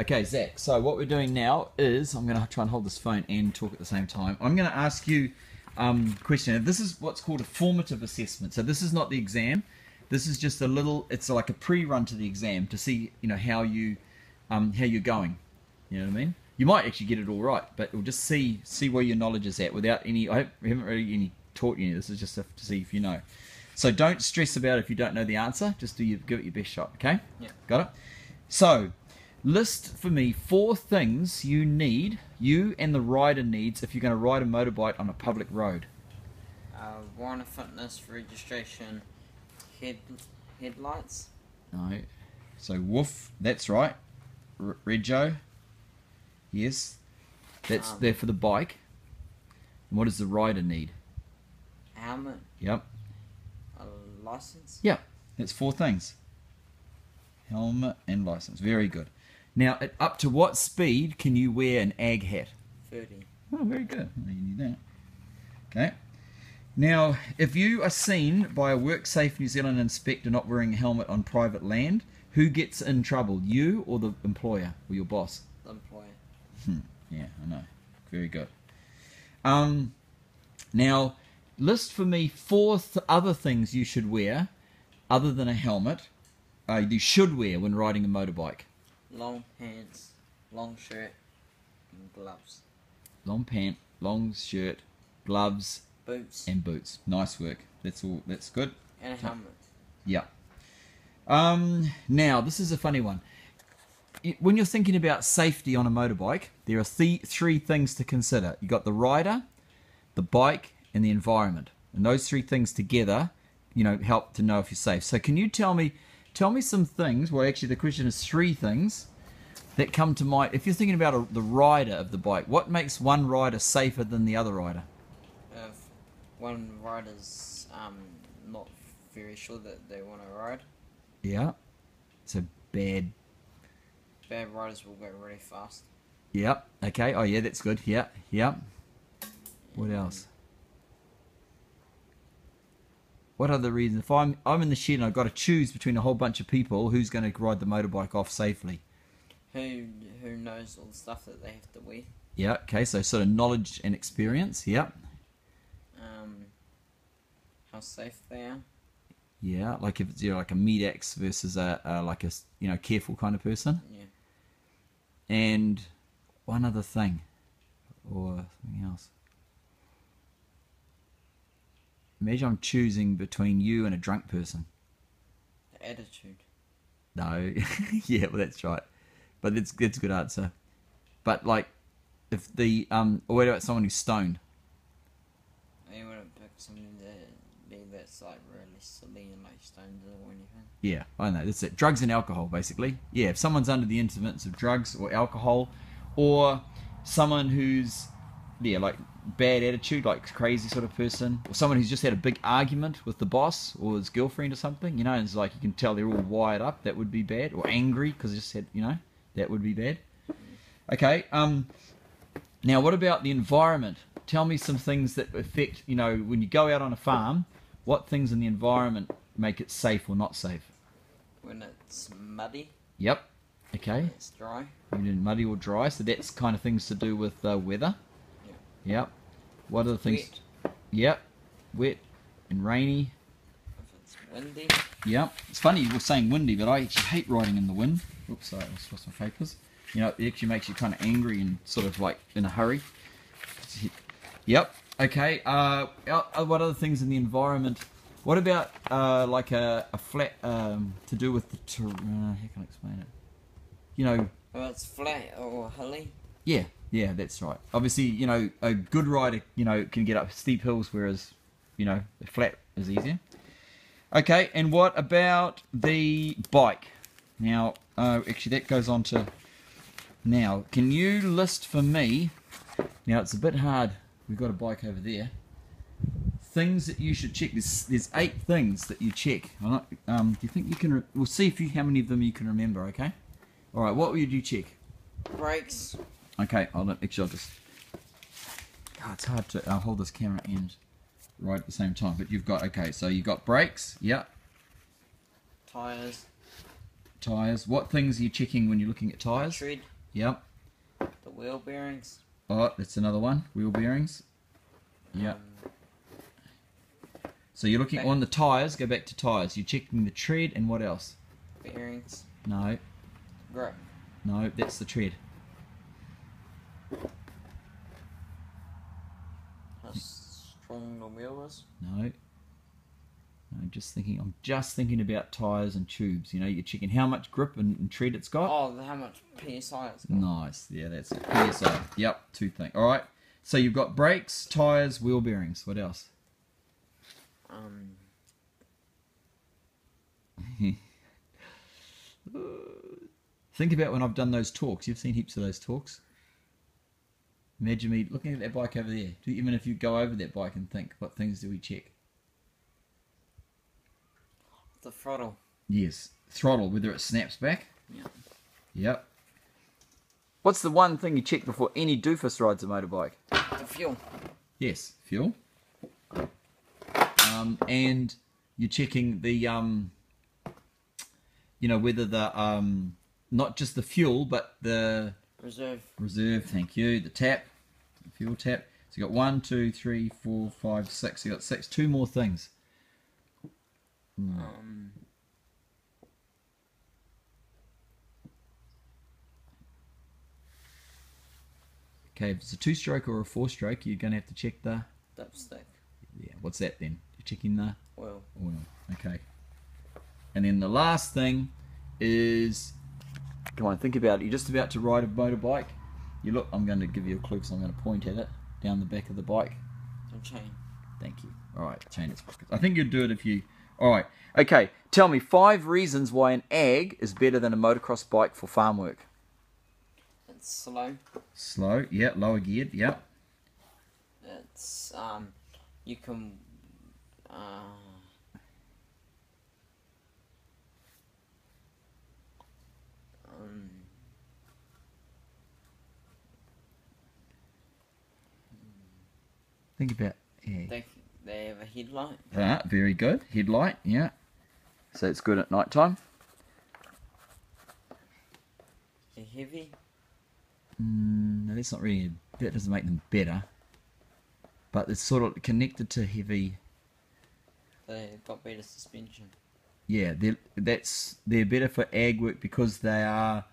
Okay, Zach, so what we're doing now is, I'm going to try and hold this phone and talk at the same time. I'm going to ask you a question. This is what's called a formative assessment. So this is not the exam. This is just a little, it's like a pre-run to the exam to see, how you're going. You know what I mean? You might actually get it all right, but we'll just see where your knowledge is at without any, I haven't really taught you any. This is just to see if you know. So don't stress about it if you don't know the answer. Just give it your best shot, okay? Yeah. Got it? So, list for me 4 things you and the rider needs if you're going to ride a motorbike on a public road. Warrant of fitness, registration, headlights. No. So, woof, that's right. Rego. Yes. That's there for the bike. And what does the rider need? Helmet. Yep. A license. Yep. That's 4 things. Helmet and license. Very good. Now, up to what speed can you wear an ag hat? 30. Oh, very good. You need that. Okay. Now, if you are seen by a WorkSafe New Zealand inspector not wearing a helmet on private land, who gets in trouble? You or the employer or your boss? The employer. Yeah, I know. Very good. Now, list for me 4 other things you should wear other than a helmet. You should wear when riding a motorbike. Long pants, long shirt, and gloves. Long pant, long shirt, gloves, boots, and boots. Nice work. That's all. That's good. And a helmet. Yeah. Now this is a funny one. When you're thinking about safety on a motorbike, there are 3 things to consider. You got the rider, the bike, and the environment, and those 3 things together, help to know if you're safe. So, can you tell me some things? Well, actually, the question is 3 things that come to mind. If you're thinking about the rider of the bike, what makes one rider safer than the other rider? If one rider's not very sure that they want to ride. Yeah. So bad riders will go really fast. Yep. Okay. Oh, yeah, that's good. Yeah. Yeah. What else? What other reason? If I'm in the shed and I've got to choose between a whole bunch of people, who's going to ride the motorbike off safely? Who knows all the stuff that they have to wear? Yeah. Okay. So sort of knowledge and experience. Yeah. How safe they are. Yeah. Like if it's like a meat-axe versus like a careful kind of person. Yeah. And one other thing, or something else. Imagine I'm choosing between you and a drunk person. The attitude. No. Yeah, well, that's right. But that's a good answer. But, like, if the... what about someone who's stoned? You wouldn't pick somebody that's, like, really silly and, like, stoned or anything. Yeah, I know. That's it. Drugs and alcohol, basically. Yeah, if someone's under the influence of drugs or alcohol, or someone who's, like, bad attitude, like crazy sort of person, or someone who's just had a big argument with the boss or his girlfriend or something, and it's like you can tell they're all wired up, that would be bad, or angry because they just had, that would be bad. Okay, now what about the environment? Tell me some things that affect, when you go out on a farm, what things in the environment make it safe or not safe? When it's muddy. Yep. Okay. When it's dry. Muddy or dry, so that's kind of things to do with weather. Yep. What are the things? Wet. Yep. Wet and rainy. If it's windy. Yep. It's funny you were saying windy, but I actually hate riding in the wind. Oops, sorry, I lost my papers. It actually makes you kind of angry and sort of like in a hurry. Yep. Okay. What other things in the environment? What about like a flat to do with the how can I explain it? Well, it's flat or hilly. Yeah. Yeah, that's right. Obviously, a good rider, can get up steep hills, whereas, the flat is easier. Okay, and what about the bike? Now, actually, that goes on to... Now, can you list for me... Now, it's a bit hard. We've got a bike over there. Things that you should check. There's 8 things that you check. Do you think you can... We'll see how many of them you can remember, okay? All right, what would you check? Brakes. Okay, I'll just... Oh, it's hard to hold this camera and ride at the same time, but you've got... Okay, so you've got brakes, yeah. Tires. Tyres. What things are you checking when you're looking at tyres? Tread, Yep. the wheel bearings. Oh, that's another one. Wheel bearings. Yep. So you're looking on the tyres. Go back to tyres. You're checking the tread and what else? Bearings. No. Grip. No, that's the tread. How strong the wheel is. No. I'm just thinking about tyres and tubes. You know, you're checking how much grip and tread it's got. Oh, how much PSI it's got. Nice. Yeah, that's it. PSI. Yep, two things. All right. So you've got brakes, tyres, wheel bearings. What else? Think about when I've done those talks. You've seen heaps of those talks. Imagine me looking at that bike over there. Even if you go over that bike and think, what things do we check? The throttle. Yes. Throttle, whether it snaps back. Yep. Yep. What's the one thing you check before any doofus rides a motorbike? The fuel. Yes, fuel. And you're checking the, you know, whether the, not just the fuel, but the... Reserve, thank you. The tap, the fuel tap. So you got 1, 2, 3, 4, 5, 6. You got 6. 2 more things. Okay, if it's a 2-stroke or a 4-stroke, you're going to have to check the... Dipstick. Yeah, what's that then? You're checking the... Oil. Okay. And then the last thing is... Come on, think about it. You're just about to ride a motorbike. You look... I'm going to give you a clue, so I'm going to point at it down the back of the bike. The chain. Thank you. Alright, chain its pockets. I think you'd do it if you... Alright. Okay, tell me 5 reasons why an ag is better than a motocross bike for farm work. It's slow. Slow, yeah. Lower geared, yeah. It's, you can, Think about ag. they have a headlight. Ah, very good. Headlight, yeah. So it's good at night time. They're heavy. No, that's not really... That doesn't make them better. But it's sort of connected to heavy... They've got better suspension. Yeah, they're better for ag work because they are...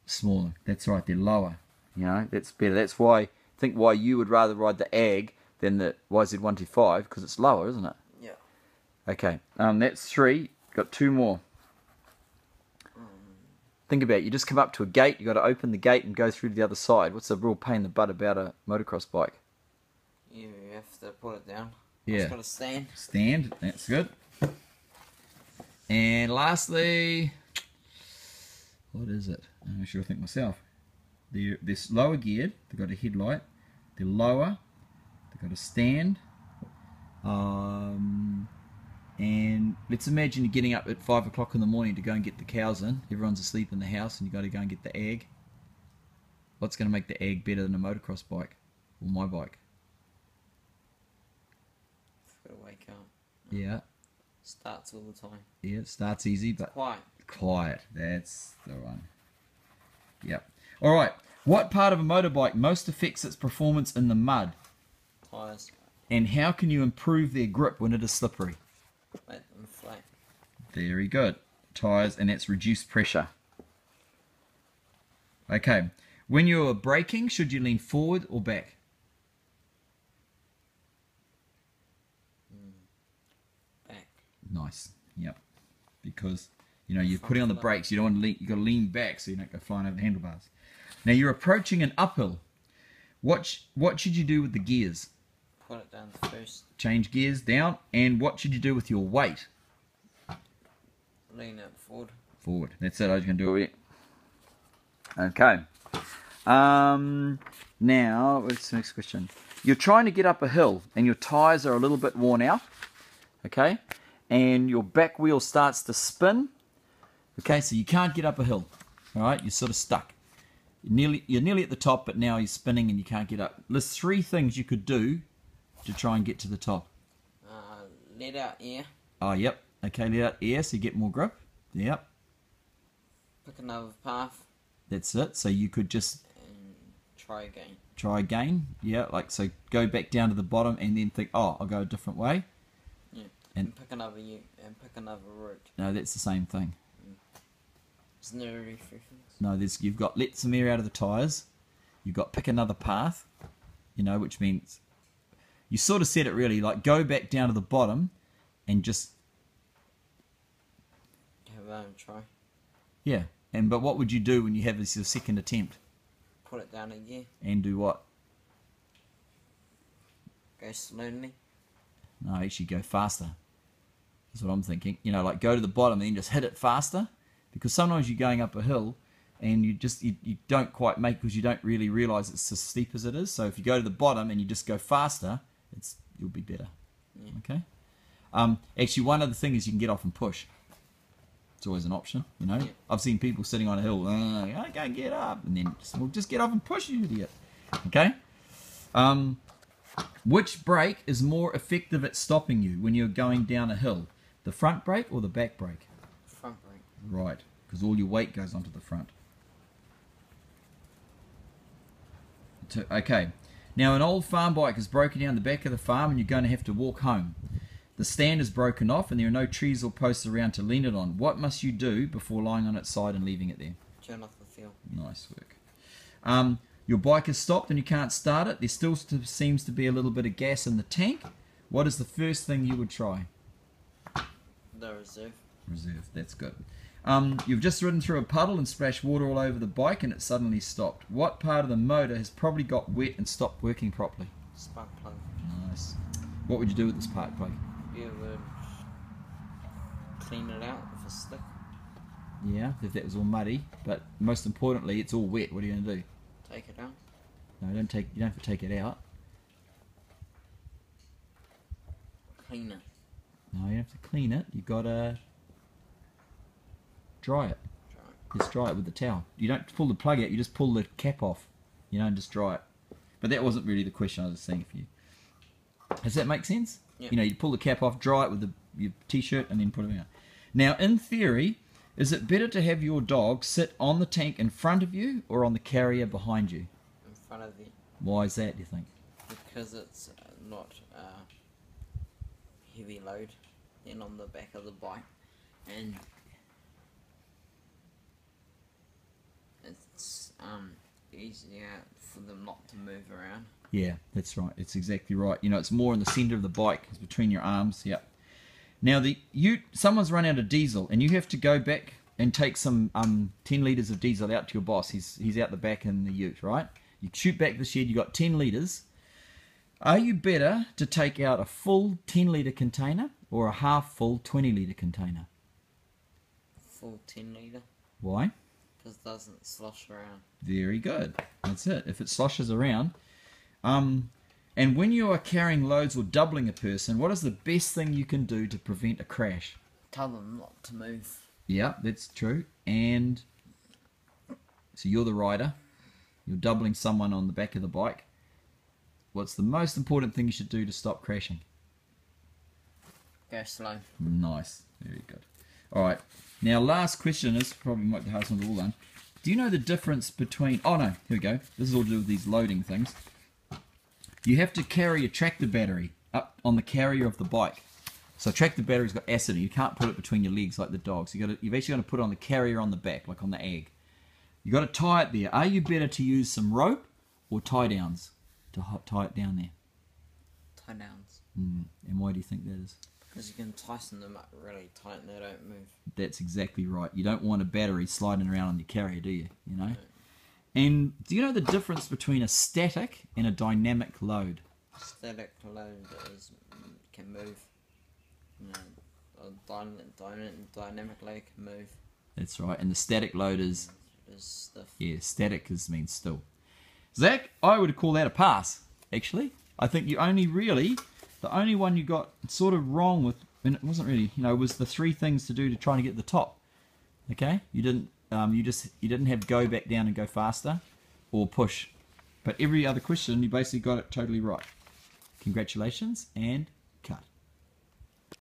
Smaller. That's right, they're lower. You know, that's better. That's why... I think why you would rather ride the ag than the YZ125, because it's lower, isn't it? Yeah. Okay, that's 3. Got 2 more. Think about it. You just come up to a gate, you got to open the gate and go through to the other side. What's the real pain in the butt about a motocross bike? You have to put it down. Yeah. It's got to stand. Stand, that's good. And lastly, what is it? I'm not sure I think myself. They're lower geared, they've got a headlight, they're lower, they've got a stand. And let's imagine you're getting up at 5 o'clock in the morning to go and get the cows in. Everyone's asleep in the house and you've got to go and get the ag. What's going to make the ag better than a motocross bike? Or my bike? Got to wake up. Yeah. Starts all the time. Yeah, it starts easy, but... Quiet. Quiet, that's the one. Yep. Alright, what part of a motorbike most affects its performance in the mud? Tyres. And how can you improve their grip when it is slippery? Let them flat. Very good. Tyres, and that's reduced pressure. Okay. When you're braking, should you lean forward or back? Back. Nice. Yep. Because, you know, you're putting on the brakes. You don't want to lean. You got to lean back so you don't go flying over the handlebars. Now you're approaching an uphill. What should you do with the gears? Put it down first. Change gears down. And what should you do with your weight? Lean it forward. Forward. That's it. I was going to do it. Okay. Now, what's the next question? You're trying to get up a hill and your tyres are a little bit worn out. Okay. And your back wheel starts to spin. Okay, so you can't get up a hill. All right, you're sort of stuck. You're nearly at the top, but now you're spinning and you can't get up. List 3 things you could do to try and get to the top. Let out air. Oh, yep. Okay, let out air so you get more grip. Yep. Pick another path That's it. So you could just and try again. try again. Yeah, like so go back down to the bottom and then think, oh, I'll go a different way. Yeah. And- And pick another route. No, that's the same thing. Isn't there a reference? No, you've got let some air out of the tyres. You've got pick another path, which means you sort of said it really, like go back down to the bottom and just, Have a try. yeah. But what would you do when you have this your second attempt? Put it down again. And do what? Go slowly. No, actually go faster. That's what I'm thinking. Like go to the bottom and then just hit it faster. Because sometimes you're going up a hill and you don't quite make because you don't really realise it's as steep as it is. So if you go to the bottom and you just go faster, you'll be better. Yeah. Okay. Actually, one other thing is you can get off and push. It's always an option, Yeah. I've seen people sitting on a hill, I can't get up, and then just get off and push, you idiot. Okay. Which brake is more effective at stopping you when you're going down a hill? The front brake or the back brake? Front brake. Right, because all your weight goes onto the front. Okay, now an old farm bike is broken down the back of the farm and you're going to have to walk home. The stand is broken off and there are no trees or posts around to lean it on. What must you do before lying on its side and leaving it there? Turn off the fuel. Nice work. Your bike is stopped and you can't start it. There still seems to be a little bit of gas in the tank. What is the first thing you would try? The reserve. Reserve, that's good. You've just ridden through a puddle and splashed water all over the bike and it suddenly stopped. What part of the motor has probably got wet and stopped working properly? Spark plug. Nice. What would you do with this spark plug? You would clean it out with a stick. Yeah, if that was all muddy, but most importantly, it's all wet. What are you going to do? Take it out. No, you don't have to take it out. Clean it. No, you have to clean it. You've got to dry it. Just dry it with the towel. You don't pull the plug out, you just pull the cap off. And just dry it. But that wasn't really the question I was saying for you. Does that make sense? Yeah. You pull the cap off, dry it with your t-shirt, and then put it out. Now, in theory, is it better to have your dog sit on the tank in front of you or on the carrier behind you? In front of you. Why is that, do you think? Because it's not heavy load than on the back of the bike. And it's easier for them not to move around. Yeah, that's right. It's exactly right. It's more in the centre of the bike. It's between your arms. Yep. Now, someone's run out of diesel, and you have to go back and take some 10 litres of diesel out to your boss. He's out the back in the ute, right? You shoot back the shed. You got 10 litres. Are you better to take out a full 10-litre container or a half-full 20-litre container? Full 10 litre. Why? Because it doesn't slosh around. Very good. That's it. If it sloshes around. And when you are carrying loads or doubling a person, what is the best thing you can do to prevent a crash? Tell them not to move. Yeah, that's true. And so you're the rider. You're doubling someone on the back of the bike. What's the most important thing you should do to stop crashing? Go slow. Nice. Very good. All right. Now, last question is probably might be the hardest one of all done. Do you know the difference between... Oh, no. Here we go. This is all to do with these loading things. You have to carry a tractor battery up on the carrier of the bike. So a tractor battery's got acid in it. You can't put it between your legs like the dogs. You've actually got to put it on the carrier on the back, like on the ag. You've got to tie it there. Are you better to use some rope or tie downs to tie it down there? Tie downs. And why do you think that is? Because you can tighten them up really tight and they don't move. That's exactly right. You don't want a battery sliding around on your carrier, do you? And do you know the difference between a static and a dynamic load? Static load can move. A dynamic load can move. That's right. And the static load is stiff. Yeah, static means still. Zach, I would call that a pass, actually. I think the only one you got sort of wrong with, and it wasn't really, was the 3 things to do to try and get to the top. Okay? You didn't have go back down and go faster or push. But every other question, you basically got it totally right. Congratulations and